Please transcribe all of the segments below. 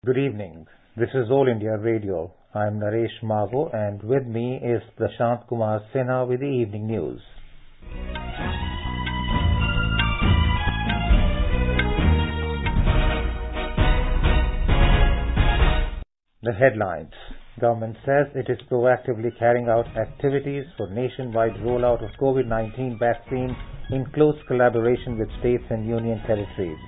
Good evening. This is All India Radio. I am Naresh Mago and with me is Prashant Kumar Sinha with the evening news. The headlines. Government says it is proactively carrying out activities for nationwide rollout of COVID-19 vaccine in close collaboration with states and union territories.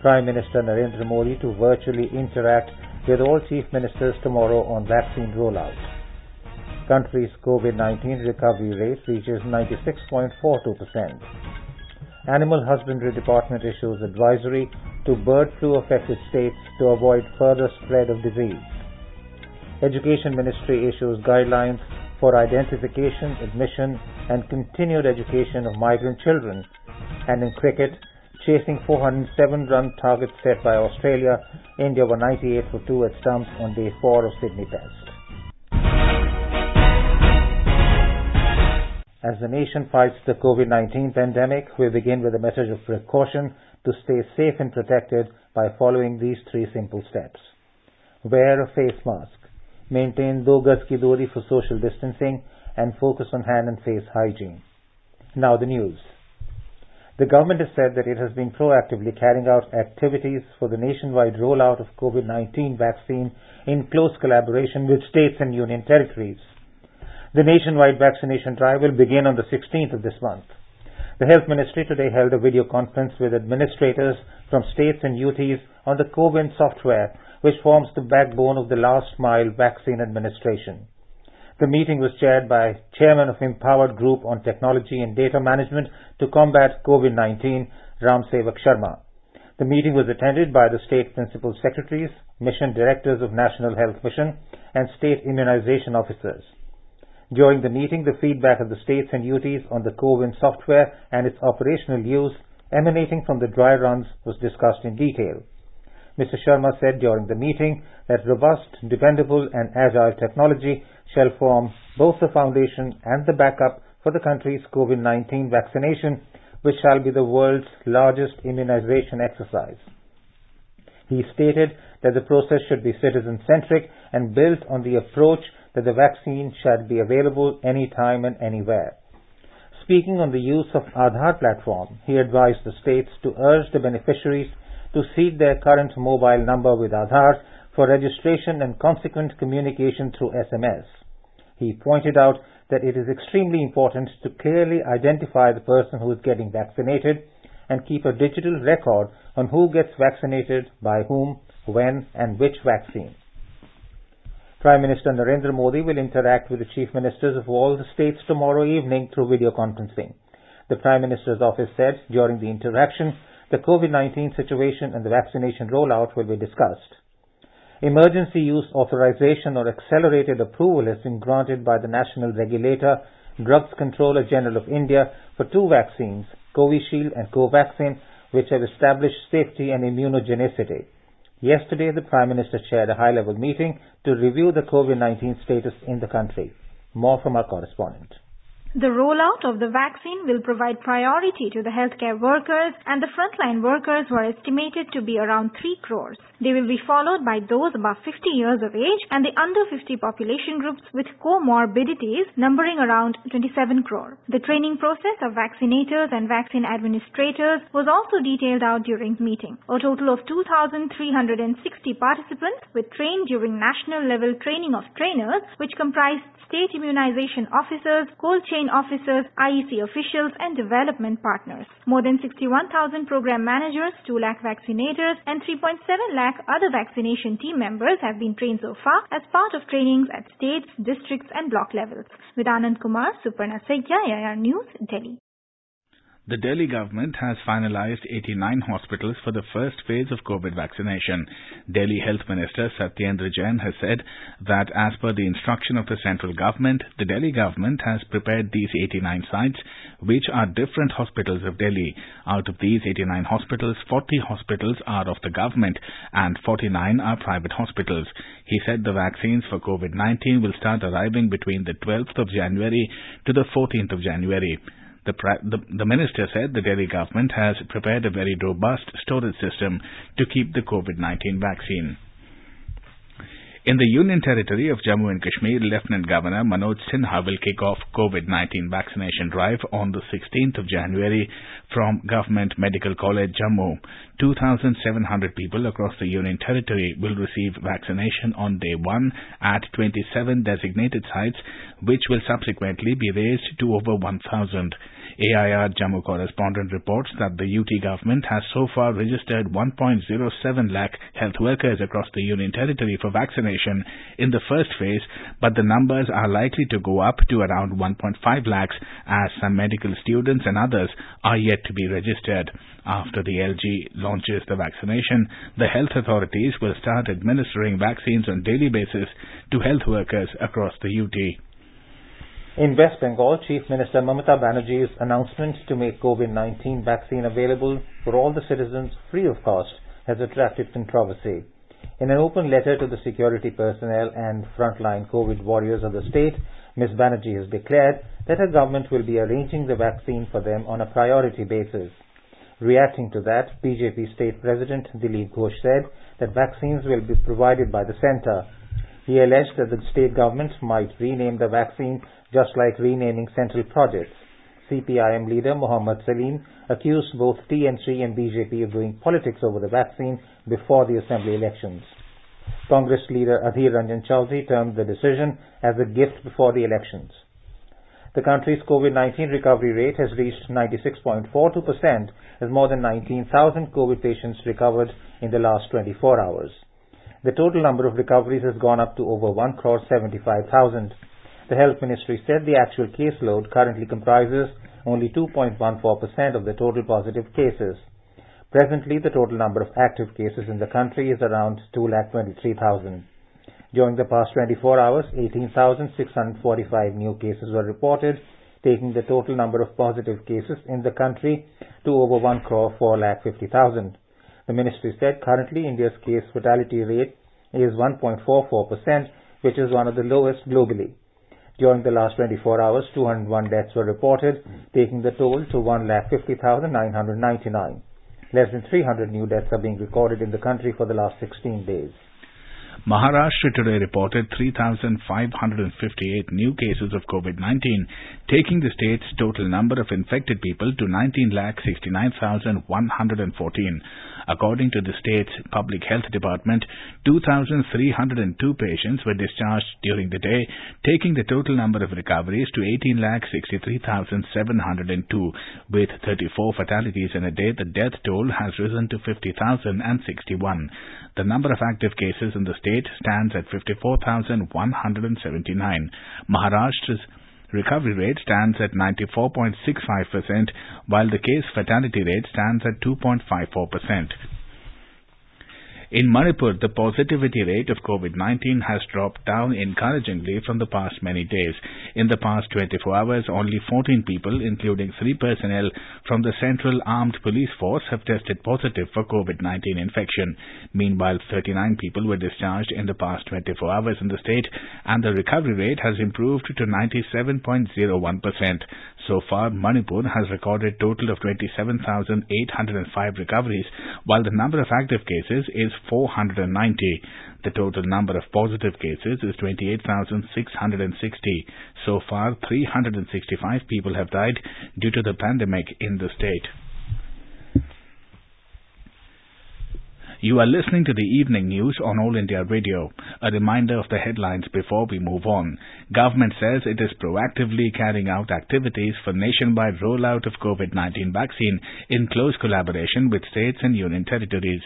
Prime Minister Narendra Modi to virtually interact with all chief ministers tomorrow on vaccine rollout. Country's COVID-19 recovery rate reaches 96.42%. Animal Husbandry Department issues advisory to bird flu affected states to avoid further spread of disease. Education Ministry issues guidelines for identification, admission and continued education of migrant children. And in cricket, chasing 407-run target set by Australia, India were 98 for 2 at stumps on day 4 of Sydney Test. As the nation fights the COVID-19 pandemic, we begin with a message of precaution to stay safe and protected by following these 3 simple steps. Wear a face mask. Maintain 2 gaz ki duri for social distancing and focus on hand and face hygiene. Now the news. The government has said that it has been proactively carrying out activities for the nationwide rollout of COVID-19 vaccine in close collaboration with states and union territories. The nationwide vaccination drive will begin on the 16th of this month. The Health Ministry today held a video conference with administrators from states and UTs on the CoWIN software, which forms the backbone of the last mile vaccine administration. The meeting was chaired by Chairman of Empowered Group on Technology and Data Management to combat COVID-19, Ram Sevak Sharma. The meeting was attended by the State Principal Secretaries, Mission Directors of National Health Mission, and State Immunization Officers. During the meeting, the feedback of the states and UTs on the CoWIN software and its operational use emanating from the dry runs was discussed in detail. Mr. Sharma said during the meeting that robust, dependable and agile technology shall form both the foundation and the backup for the country's COVID-19 vaccination, which shall be the world's largest immunization exercise. He stated that the process should be citizen-centric and built on the approach that the vaccine shall be available anytime and anywhere. Speaking on the use of Aadhaar platform, he advised the states to urge the beneficiaries to seed their current mobile number with Aadhaar for registration and consequent communication through SMS. He pointed out that it is extremely important to clearly identify the person who is getting vaccinated and keep a digital record on who gets vaccinated, by whom, when and which vaccine. Prime Minister Narendra Modi will interact with the Chief Ministers of all the states tomorrow evening through video conferencing. The Prime Minister's office said during the interaction, the COVID-19 situation and the vaccination rollout will be discussed. Emergency use authorization or accelerated approval has been granted by the national regulator, Drugs Controller General of India, for 2 vaccines, Covishield and Covaxin, which have established safety and immunogenicity. Yesterday, the Prime Minister chaired a high-level meeting to review the COVID-19 status in the country. More from our correspondent. The rollout of the vaccine will provide priority to the healthcare workers and the frontline workers who are estimated to be around 3 crores. They will be followed by those above 50 years of age and the under 50 population groups with comorbidities numbering around 27 crore. The training process of vaccinators and vaccine administrators was also detailed out during the meeting. A total of 2,360 participants were trained during national level training of trainers, which comprised state immunization officers, cold chain officers, IEC officials and development partners. More than 61,000 program managers, 2 lakh vaccinators and 3.7 lakh other vaccination team members have been trained so far as part of trainings at states, districts and block levels. With Anand Kumar, Suparna Saikia, AIR News, Delhi. The Delhi government has finalized 89 hospitals for the first phase of COVID vaccination. Delhi Health Minister Satyendra Jain has said that as per the instruction of the central government, the Delhi government has prepared these 89 sites, which are different hospitals of Delhi. Out of these 89 hospitals, 40 hospitals are of the government and 49 are private hospitals. He said the vaccines for COVID-19 will start arriving between the 12th of January to the 14th of January. The minister said the Delhi government has prepared a very robust storage system to keep the COVID-19 vaccine. In the Union Territory of Jammu and Kashmir, Lieutenant Governor Manoj Sinha will kick off COVID-19 vaccination drive on the 16th of January from Government Medical College, Jammu. 2,700 people across the Union Territory will receive vaccination on day 1 at 27 designated sites, which will subsequently be raised to over 1,000. AIR Jammu correspondent reports that the UT government has so far registered 1.07 lakh health workers across the Union Territory for vaccination in the first phase, but the numbers are likely to go up to around 1.5 lakhs as some medical students and others are yet to be registered. After the LG launches the vaccination, the health authorities will start administering vaccines on daily basis to health workers across the UT. In West Bengal, Chief Minister Mamata Banerjee's announcement to make COVID-19 vaccine available for all the citizens free of cost has attracted controversy. In an open letter to the security personnel and frontline COVID warriors of the state, Ms. Banerjee has declared that her government will be arranging the vaccine for them on a priority basis. Reacting to that, BJP State President Dilip Ghosh said that vaccines will be provided by the centre. He alleged that the state government might rename the vaccine just like renaming central projects. CPIM leader Mohammad Salim accused both TNC and BJP of doing politics over the vaccine before the assembly elections. Congress leader Adhir Ranjan Chaudhary termed the decision as a gift before the elections. The country's COVID-19 recovery rate has reached 96.42% as more than 19,000 COVID patients recovered in the last 24 hours. The total number of recoveries has gone up to over 1,75,000. The Health Ministry said the actual caseload currently comprises only 2.14% of the total positive cases. Presently, the total number of active cases in the country is around 2,23,000. During the past 24 hours, 18,645 new cases were reported, taking the total number of positive cases in the country to over 1,450,000. The ministry said currently India's case fatality rate is 1.44%, which is one of the lowest globally. During the last 24 hours, 201 deaths were reported, taking the total to 1,50,999. Less than 300 new deaths are being recorded in the country for the last 16 days. Maharashtra today reported 3,558 new cases of COVID-19, taking the state's total number of infected people to 19,69,114. According to the state's Public Health Department, 2,302 patients were discharged during the day, taking the total number of recoveries to 18,63,702. With 34 fatalities in a day, the death toll has risen to 50,061. The number of active cases in the state stands at 54,179. Maharashtra's recovery rate stands at 94.65%, while the case fatality rate stands at 2.54%. In Manipur, the positivity rate of COVID-19 has dropped down encouragingly from the past many days. In the past 24 hours, only 14 people, including 3 personnel from the Central Armed Police Force, have tested positive for COVID-19 infection. Meanwhile, 39 people were discharged in the past 24 hours in the state, and the recovery rate has improved to 97.01%. So far, Manipur has recorded a total of 27,805 recoveries, while the number of active cases is 490. The total number of positive cases is 28,660. So far, 365 people have died due to the pandemic in the state. You are listening to the evening news on All India Radio. A reminder of the headlines before we move on. Government says it is proactively carrying out activities for nationwide rollout of COVID-19 vaccine in close collaboration with states and union territories.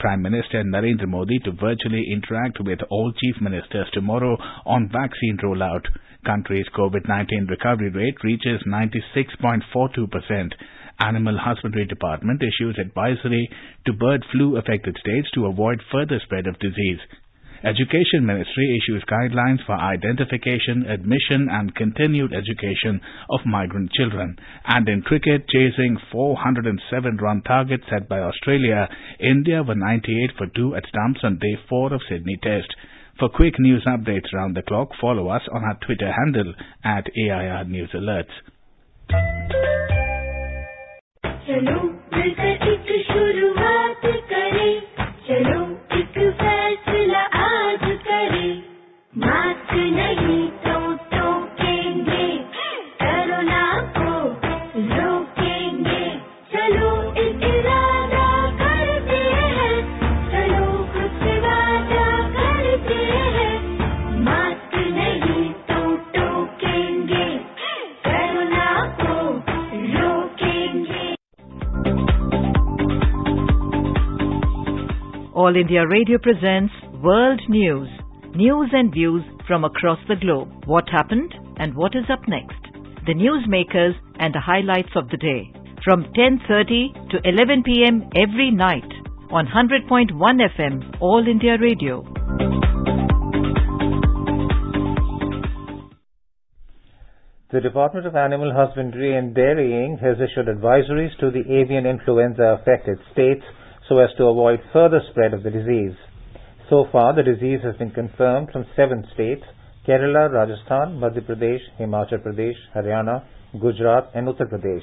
Prime Minister Narendra Modi to virtually interact with all chief ministers tomorrow on vaccine rollout. Country's COVID-19 recovery rate reaches 96.42%. Animal Husbandry Department issues advisory to bird flu affected states to avoid further spread of disease. Education Ministry issues guidelines for identification, admission and continued education of migrant children. And in cricket, chasing 407-run target set by Australia, India were 98 for 2 at stumps on day 4 of Sydney Test. For quick news updates round the clock, follow us on our Twitter handle at AIR News Alerts. चलो मिलकर एक शुरुआत करें, चलो एक फैसला आज करें, All India Radio presents World News. News and views from across the globe. What happened and what is up next? The newsmakers and the highlights of the day. From 10:30 to 11 p.m. every night on 100.1 FM All India Radio. The Department of Animal Husbandry and Dairying has issued advisories to the avian influenza affected states so as to avoid further spread of the disease. So far, the disease has been confirmed from 7 states: Kerala, Rajasthan, Madhya Pradesh, Himachal Pradesh, Haryana, Gujarat and Uttar Pradesh.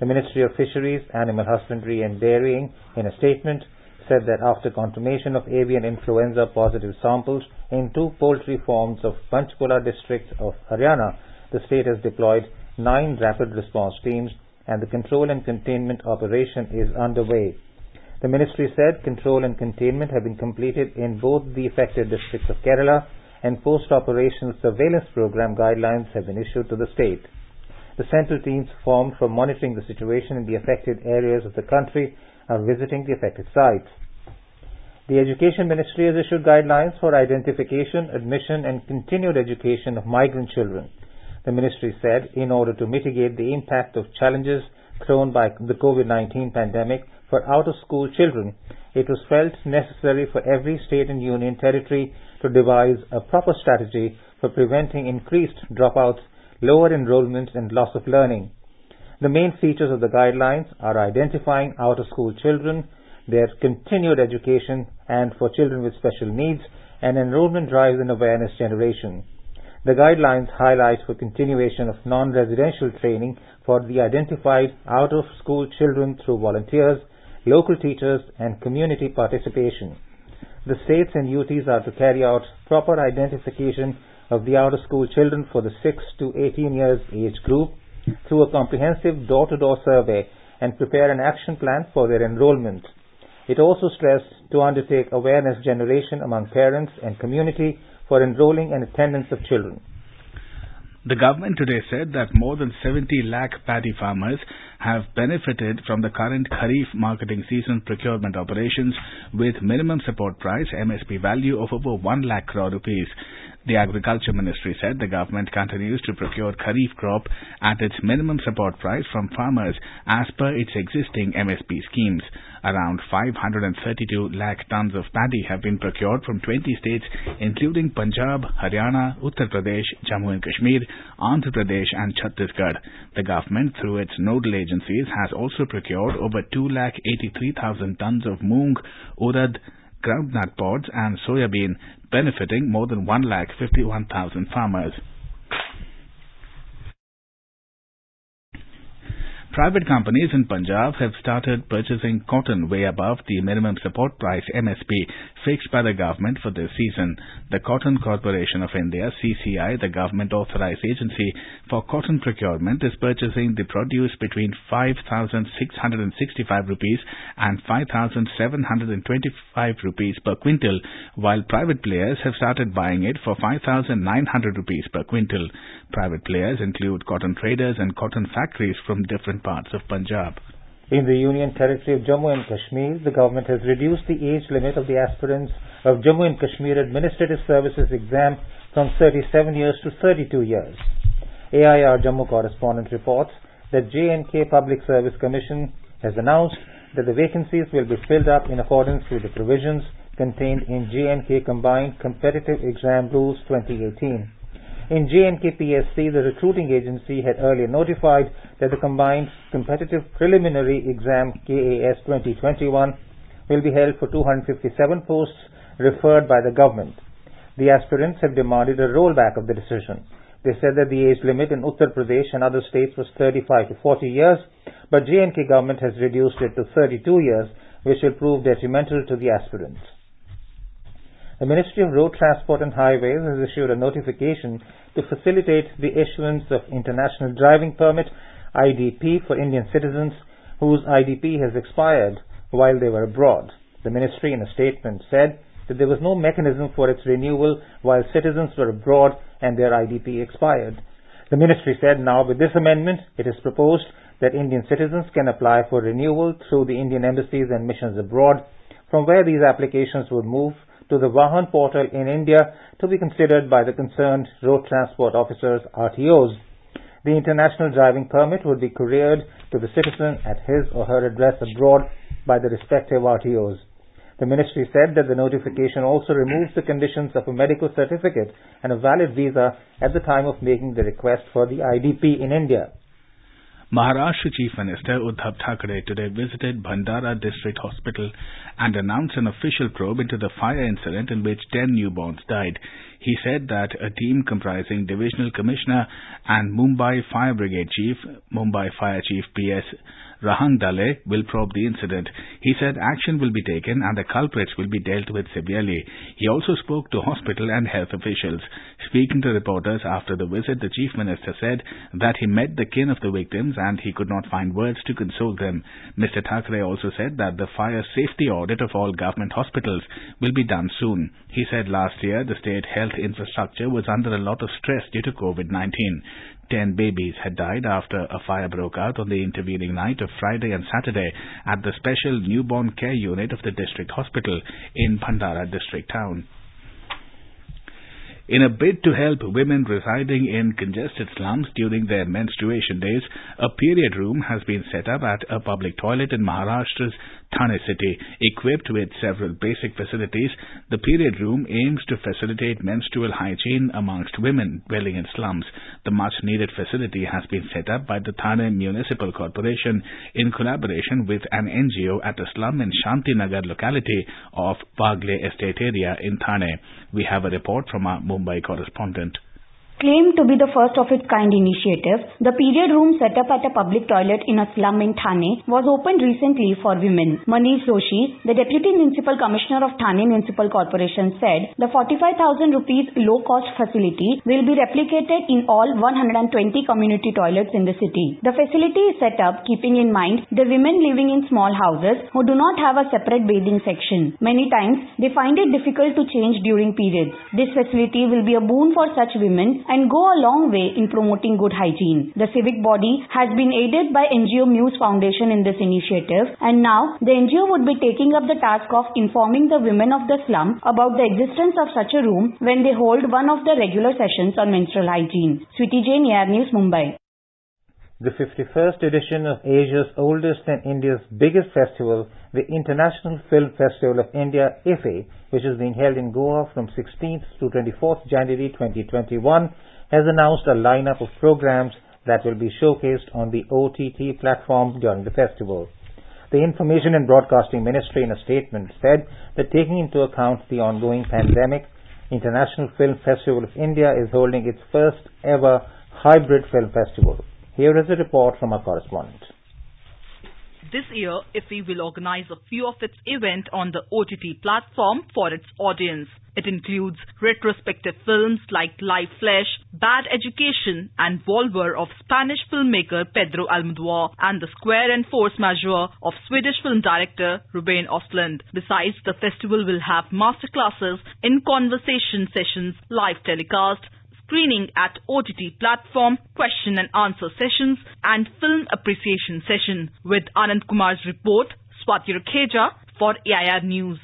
The Ministry of Fisheries, Animal Husbandry and Dairying, in a statement, said that after confirmation of avian influenza positive samples in 2 poultry farms of Panchkula district of Haryana, the state has deployed 9 rapid response teams and the control and containment operation is underway. The ministry said control and containment have been completed in both the affected districts of Kerala and post-operational surveillance program guidelines have been issued to the state. The central teams formed for monitoring the situation in the affected areas of the country are visiting the affected sites. The Education Ministry has issued guidelines for identification, admission and continued education of migrant children. The ministry said in order to mitigate the impact of challenges thrown by the COVID-19 pandemic for out-of-school children, it was felt necessary for every state and union territory to devise a proper strategy for preventing increased dropouts, lower enrollments and loss of learning. The main features of the guidelines are identifying out-of-school children, their continued education and for children with special needs, and enrollment drives and awareness generation. The guidelines highlight for continuation of non-residential training for the identified out-of-school children through volunteers, local teachers and community participation. The states and UTs are to carry out proper identification of the out-of-school children for the 6 to 18 years age group through a comprehensive door-to-door survey and prepare an action plan for their enrollment. It also stressed to undertake awareness generation among parents and community for enrolling and attendance of children. The government today said that more than 70 lakh paddy farmers have benefited from the current Kharif marketing season procurement operations with minimum support price MSP value of over 1 lakh crore rupees. The Agriculture Ministry said the government continues to procure Kharif crop at its minimum support price from farmers as per its existing MSP schemes. Around 532 lakh tons of paddy have been procured from 20 states including Punjab, Haryana, Uttar Pradesh, Jammu and Kashmir, Andhra Pradesh and Chhattisgarh. The government through its nodal agencies has also procured over 2,83,000 tons of moong, urad, groundnut pods and soya bean, benefiting more than 1,51,000 farmers. Private companies in Punjab have started purchasing cotton way above the minimum support price MSP fixed by the government for this season. The Cotton Corporation of India, CCI, the government authorized agency for cotton procurement, is purchasing the produce between 5,665 rupees and 5,725 rupees per quintal, while private players have started buying it for 5,900 rupees per quintal. Private players include cotton traders and cotton factories from different parts of Punjab. In the Union Territory of Jammu and Kashmir, the government has reduced the age limit of the aspirants of Jammu and Kashmir Administrative Services exam from 37 years to 32 years. AIR Jammu correspondent reports that J&K Public Service Commission has announced that the vacancies will be filled up in accordance with the provisions contained in J&K Combined Competitive Exam Rules 2018. In J&K PSC, the recruiting agency had earlier notified that the Combined Competitive Preliminary Exam KAS 2021 will be held for 257 posts referred by the government. The aspirants have demanded a rollback of the decision. They said that the age limit in Uttar Pradesh and other states was 35 to 40 years, but J&K government has reduced it to 32 years, which will prove detrimental to the aspirants. The Ministry of Road Transport and Highways has issued a notification to facilitate the issuance of International Driving Permit IDP for Indian citizens whose IDP has expired while they were abroad. The Ministry in a statement said that there was no mechanism for its renewal while citizens were abroad and their IDP expired. The Ministry said now with this amendment it is proposed that Indian citizens can apply for renewal through the Indian embassies and missions abroad from where these applications would move to the Vahan portal in India to be considered by the concerned road transport officers, RTOs. The international driving permit would be couriered to the citizen at his or her address abroad by the respective RTOs. The ministry said that the notification also removes the conditions of a medical certificate and a valid visa at the time of making the request for the IDP in India. Maharashtra Chief Minister Uddhav Thackeray today visited Bhandara District Hospital and announced an official probe into the fire incident in which 10 newborns died. He said that a team comprising Divisional Commissioner and Mumbai Fire Brigade Chief, Mumbai Fire Chief P.S. Rahangdale will probe the incident. He said action will be taken and the culprits will be dealt with severely. He also spoke to hospital and health officials. Speaking to reporters after the visit, the Chief Minister said that he met the kin of the victims and he could not find words to console them. Mr. Thackeray also said that the fire safety audit of all government hospitals will be done soon. He said last year the state health infrastructure was under a lot of stress due to COVID-19. 10 babies had died after a fire broke out on the intervening night of Friday and Saturday at the special newborn care unit of the district hospital in Bhandara district town. In a bid to help women residing in congested slums during their menstruation days, a period room has been set up at a public toilet in Maharashtra's Thane city. Equipped with several basic facilities, the period room aims to facilitate menstrual hygiene amongst women dwelling in slums. The much-needed facility has been set up by the Thane Municipal Corporation in collaboration with an NGO at a slum in Shantinagar locality of Bagle Estate area in Thane. We have a report from our Mumbai correspondent. Claimed to be the first of its kind initiative, the period room set up at a public toilet in a slum in Thane was opened recently for women. Manish Doshi, the Deputy Municipal Commissioner of Thane Municipal Corporation, said the 45,000 rupees low-cost facility will be replicated in all 120 community toilets in the city. The facility is set up keeping in mind the women living in small houses who do not have a separate bathing section. Many times, they find it difficult to change during periods. This facility will be a boon for such women and go a long way in promoting good hygiene. The civic body has been aided by NGO Muse Foundation in this initiative, and now the NGO would be taking up the task of informing the women of the slum about the existence of such a room when they hold one of the regular sessions on menstrual hygiene. Sweetie Jain, AR News, Mumbai. The 51st edition of Asia's oldest and India's biggest festival, the International Film Festival of India, IFFI, which is being held in Goa from 16th to 24th January 2021, has announced a lineup of programs that will be showcased on the OTT platform during the festival. The Information and Broadcasting Ministry in a statement said that taking into account the ongoing pandemic, International Film Festival of India is holding its first ever hybrid film festival. Here is a report from our correspondent. This year, IFFI will organize a few of its events on the OTT platform for its audience. It includes retrospective films like Live Flesh, Bad Education and Volver of Spanish filmmaker Pedro Almodovar and The Square and Force Majeure of Swedish film director Ruben Östlund. Besides, the festival will have masterclasses in conversation sessions, live telecast, screening at OTT platform, question and answer sessions and film appreciation session. With Anand Kumar's report, Swati Rakheja for AIR News.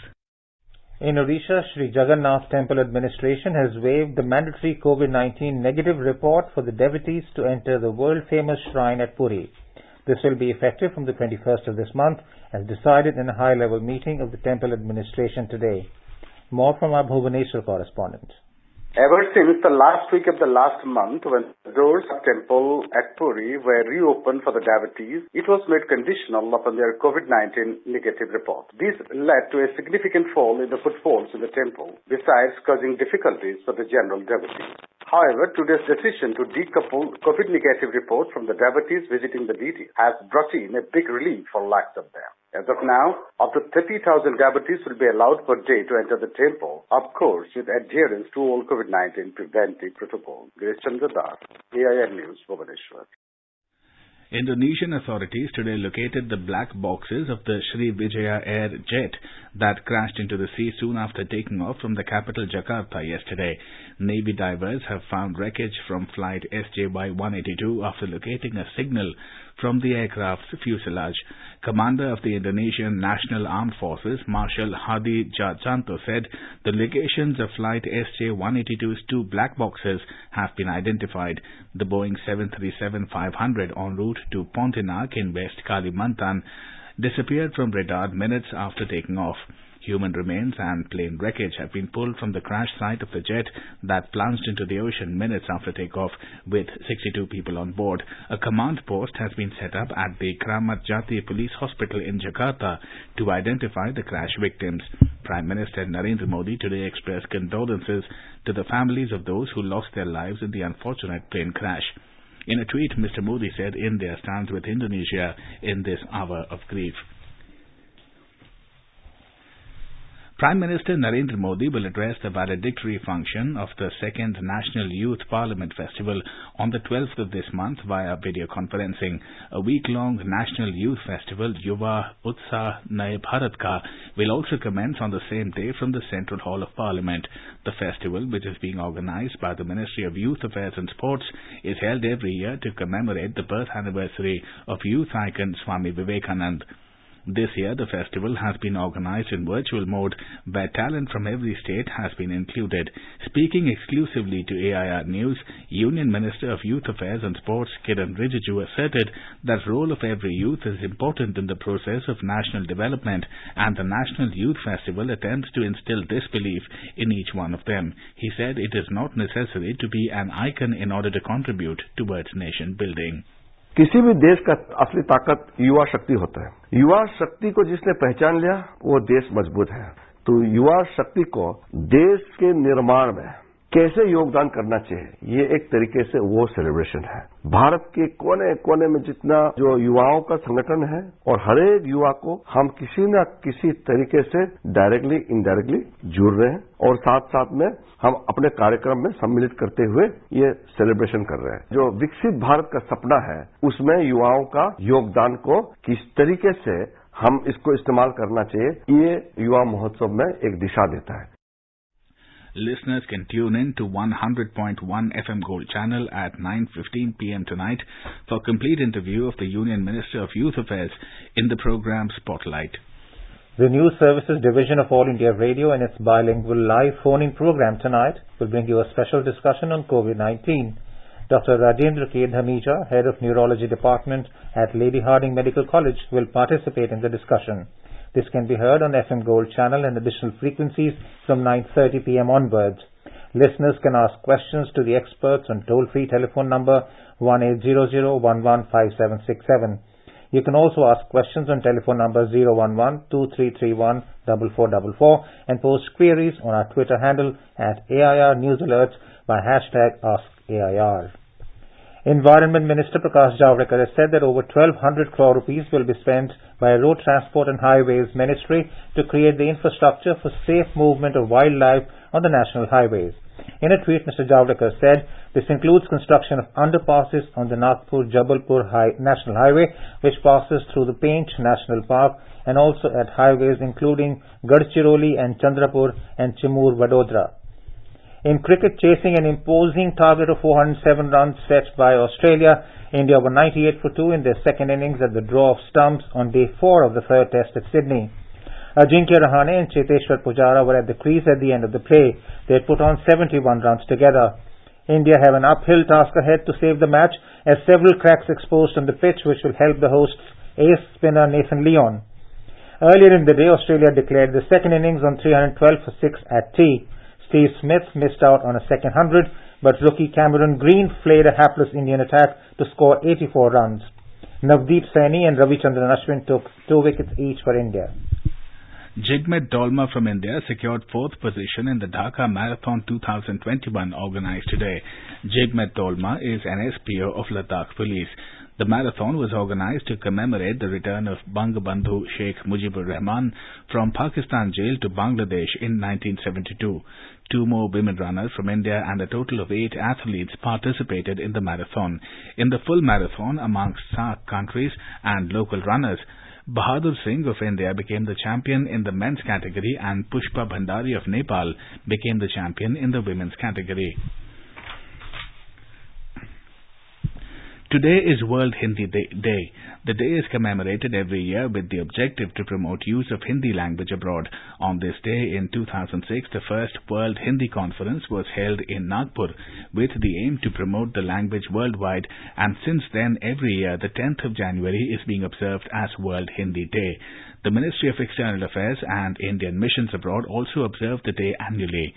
In Odisha, Sri Jagannath Temple Administration has waived the mandatory COVID-19 negative report for the devotees to enter the world-famous shrine at Puri. This will be effective from the 21st of this month, as decided in a high-level meeting of the Temple Administration today. More from our Bhubaneswar correspondent. Ever since the last week of the last month, when the doors of temple at Puri were reopened for the devotees, it was made conditional upon their COVID-19 negative report. This led to a significant fall in the footfalls in the temple, besides causing difficulties for the general devotees. However, today's decision to decouple COVID negative report from the devotees visiting the deity has brought in a big relief for lakhs of them. As of now, up to 30,000 devotees will be allowed per day to enter the temple, of course, with adherence to all COVID-19 preventive protocols. Grace Chandra Das, AIR News, Bhubaneswar. Indonesian authorities today located the black boxes of the Sri Vijaya Air jet that crashed into the sea soon after taking off from the capital Jakarta yesterday. Navy divers have found wreckage from flight SJY-182 after locating a signal from the aircraft's fuselage. Commander of the Indonesian National Armed Forces, Marshal Hadi Djadjanto, said the locations of Flight SJ-182's 2 black boxes have been identified. The Boeing 737-500 en route to Pontianak in West Kalimantan disappeared from radar minutes after taking off. Human remains and plane wreckage have been pulled from the crash site of the jet that plunged into the ocean minutes after takeoff, with 62 people on board. A command post has been set up at the Kramat Jati Police Hospital in Jakarta to identify the crash victims. Prime Minister Narendra Modi today expressed condolences to the families of those who lost their lives in the unfortunate plane crash. In a tweet, Mr. Modi said India stands with Indonesia in this hour of grief. Prime Minister Narendra Modi will address the valedictory function of the 2nd National Youth Parliament Festival on the 12th of this month via video conferencing. A week-long National Youth Festival, Yuva Utsah Naye Bharat Ka, will also commence on the same day from the Central Hall of Parliament. The festival, which is being organized by the Ministry of Youth Affairs and Sports, is held every year to commemorate the birth anniversary of youth icon Swami Vivekanand. This year, the festival has been organized in virtual mode, where talent from every state has been included. Speaking exclusively to AIR News, Union Minister of Youth Affairs and Sports Kiran Rijiju asserted that the role of every youth is important in the process of national development, and the National Youth Festival attempts to instill this belief in each one of them. He said it is not necessary to be an icon in order to contribute towards nation building. किसी भी देश का असली ताकत युवा शक्ति होता है। युवा शक्ति को जिसने पहचान लिया वो देश मजबूत है। तो युवा शक्ति को देश के निर्माण में कैसे योगदान करना चाहिए, ये एक तरीके से वो सेलिब्रेशन है। भारत के कोने कोने में जितना जो युवाओं का संगठन है और हर एक युवा को हम किसी न किसी तरीके से डायरेक्टली इनडायरेक्टली जुड़ रहे हैं और साथ साथ में हम अपने कार्यक्रम में सम्मिलित करते हुए ये सेलिब्रेशन कर रहे हैं। जो विकसित भारत का सपना है उसमें युवाओं का योगदान को किस तरीके से हम इसको इस्तेमाल करना चाहिए, ये युवा महोत्सव में एक दिशा देता है। Listeners can tune in to 100.1 FM Gold channel at 9:15 p.m. tonight for a complete interview of the Union Minister of Youth Affairs in the program Spotlight. The News Services Division of All India Radio and its bilingual live phone-in program tonight will bring you a special discussion on COVID-19. Dr. Rajendra K. Dhamija, Head of Neurology Department at Lady Hardinge Medical College, will participate in the discussion. This can be heard on FM Gold channel and additional frequencies from 9:30 p.m. onwards. Listeners can ask questions to the experts on toll-free telephone number 1800115767. You can also ask questions on telephone number 011-2331-4444 and post queries on our Twitter handle at AIR News Alerts by #AskAIR. Environment Minister Prakash Javadekar has said that over 1,200 crore rupees will be spent by Road Transport and Highways Ministry to create the infrastructure for safe movement of wildlife on the national highways. In a tweet, Mr. Javadekar said this includes construction of underpasses on the Nagpur-Jabalpur National Highway, which passes through the Painch National Park, and also at highways including Gadchiroli and Chandrapur and Chimur-Vadodara. In cricket, chasing an imposing target of 407 runs set by Australia, India were 98 for 2 in their second innings at the draw of stumps on day 4 of the third test at Sydney. Ajinkya Rahane and Cheteshwar Pujara were at the crease at the end of the play. They had put on 71 runs together. India have an uphill task ahead to save the match, as several cracks exposed on the pitch, which will help the hosts' ace spinner Nathan Lyon. Earlier in the day, Australia declared the second innings on 312 for 6 at tea. Steve Smith missed out on a second 100, but rookie Cameron Green flayed a hapless Indian attack to score 84 runs. Navdeep Saini and Ravichandran Ashwin took 2 wickets each for India. Jigmet Dolma from India secured 4th position in the Dhaka Marathon 2021 organized today. Jigmet Dolma is an SPO of Ladakh Police. The marathon was organized to commemorate the return of Bangabandhu Sheikh Mujibur Rahman from Pakistan jail to Bangladesh in 1972. 2 more women runners from India and a total of 8 athletes participated in the marathon. In the full marathon amongst SAARC countries and local runners, Bahadur Singh of India became the champion in the men's category and Pushpa Bhandari of Nepal became the champion in the women's category. Today is World Hindi Day. The day is commemorated every year with the objective to promote use of Hindi language abroad. On this day in 2006, the first World Hindi Conference was held in Nagpur with the aim to promote the language worldwide, and since then every year the 10th of January is being observed as World Hindi Day. The Ministry of External Affairs and Indian Missions Abroad also observe the day annually.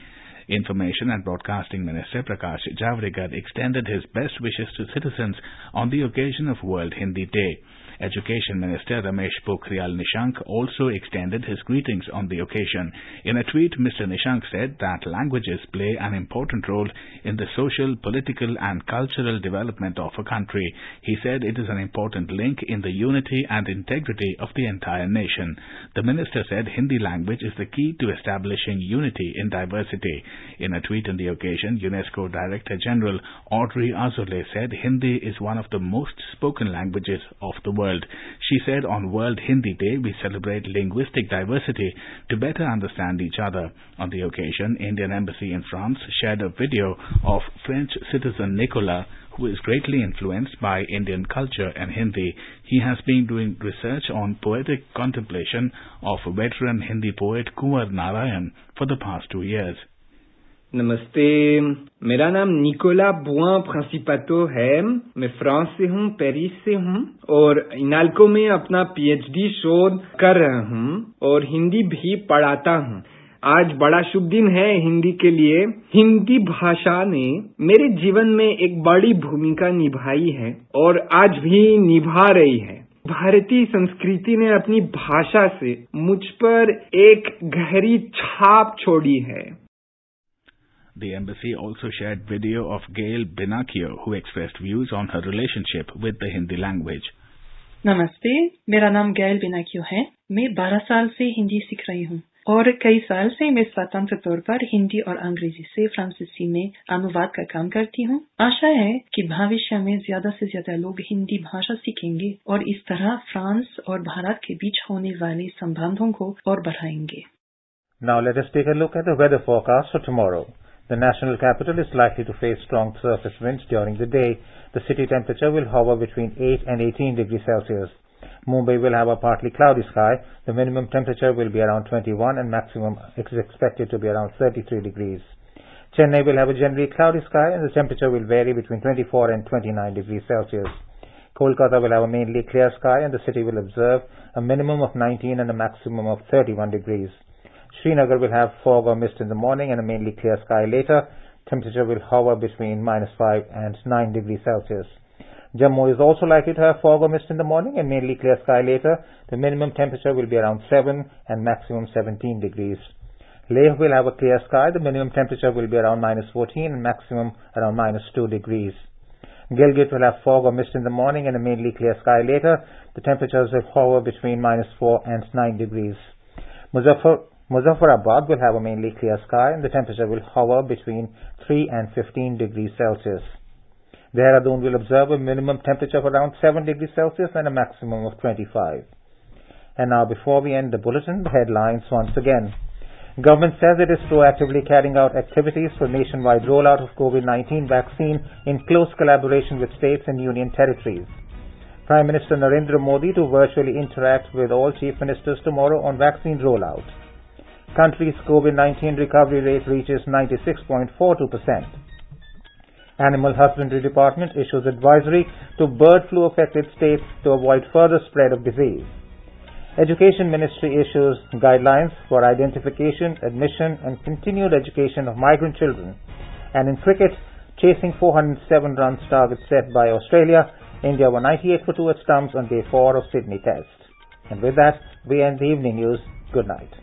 Information and Broadcasting Minister Prakash Javadekar extended his best wishes to citizens on the occasion of World Hindi Day. Education Minister Ramesh Pokhriyal Nishank also extended his greetings on the occasion. In a tweet, Mr. Nishank said that languages play an important role in the social, political and cultural development of a country. He said it is an important link in the unity and integrity of the entire nation. The minister said Hindi language is the key to establishing unity in diversity. In a tweet on the occasion, UNESCO Director General Audrey Azoulay said Hindi is one of the most spoken languages of the world. She said on World Hindi Day we celebrate linguistic diversity to better understand each other. On the occasion, Indian Embassy in France shared a video of French citizen Nicolas, who is greatly influenced by Indian culture and Hindi. He has been doing research on poetic contemplation of veteran Hindi poet Kunwar Narayan for the past 2 years. नमस्ते, मेरा नाम Nicola बुआ प्रिंसिपातो है। मैं France से हूँ, Paris से हूँ और इनाल्को में अपना पीएचडी शोध कर रहा हूँ और हिंदी भी पढ़ाता हूँ। आज बड़ा शुभ दिन है हिंदी के लिए। हिंदी भाषा ने मेरे जीवन में एक बड़ी भूमिका निभाई है और आज भी निभा रही है। भारतीय संस्कृति ने अपनी भाषा से मुझ पर एक गहरी छाप छोड़ी है। The embassy also shared video of Gail Binakio, who expressed views on her relationship with the Hindi language. नमस्ते, मेरा नाम गैल बिनाकियो है। मैं 12 साल से हिंदी सीख रही हूँ और कई साल से मैं स्वतंत्र तौर पर हिंदी और अंग्रेजी से फ्रांसीसी में अनुवाद का काम करती हूँ। आशा है कि भविष्य में ज्यादा से ज्यादा लोग हिंदी भाषा सीखेंगे और इस तरह फ्रांस और भारत के बीच होने वाले संबंधों को और बढ़ाएंगे। Now let us take a look at the weather forecast for tomorrow. The national capital is likely to face strong surface winds during the day. The city temperature will hover between 8 and 18 degrees Celsius. Mumbai will have a partly cloudy sky. The minimum temperature will be around 21 and maximum is expected to be around 33 degrees. Chennai will have a generally cloudy sky and the temperature will vary between 24 and 29 degrees Celsius. Kolkata will have a mainly clear sky and the city will observe a minimum of 19 and a maximum of 31 degrees. Srinagar will have fog or mist in the morning and a mainly clear sky later. Temperature will hover between -5 and 9 degrees Celsius. Jammu is also likely to have fog or mist in the morning and mainly clear sky later. The minimum temperature will be around 7 and maximum 17 degrees. Leh will have a clear sky. The minimum temperature will be around -14 and maximum around -2 degrees. Gilgit will have fog or mist in the morning and a mainly clear sky later. The temperatures will hover between -4 and 9 degrees. Muzaffarabad will have a mainly clear sky and the temperature will hover between 3 and 15 degrees Celsius. Dehradun will observe a minimum temperature of around 7 degrees Celsius and a maximum of 25. And now before we end the bulletin, the headlines once again. Government says it is proactively carrying out activities for nationwide rollout of COVID-19 vaccine in close collaboration with states and union territories. Prime Minister Narendra Modi to virtually interact with all chief ministers tomorrow on vaccine rollout. Country's COVID-19 recovery rate reaches 96.42%. Animal Husbandry Department issues advisory to bird flu affected states to avoid further spread of disease. Education Ministry issues guidelines for identification, admission and continued education of migrant children. And in cricket, chasing 407 runs target set by Australia, India were 98 for 2 at stumps on day 4 of Sydney Test. And with that, we end the evening news. Good night.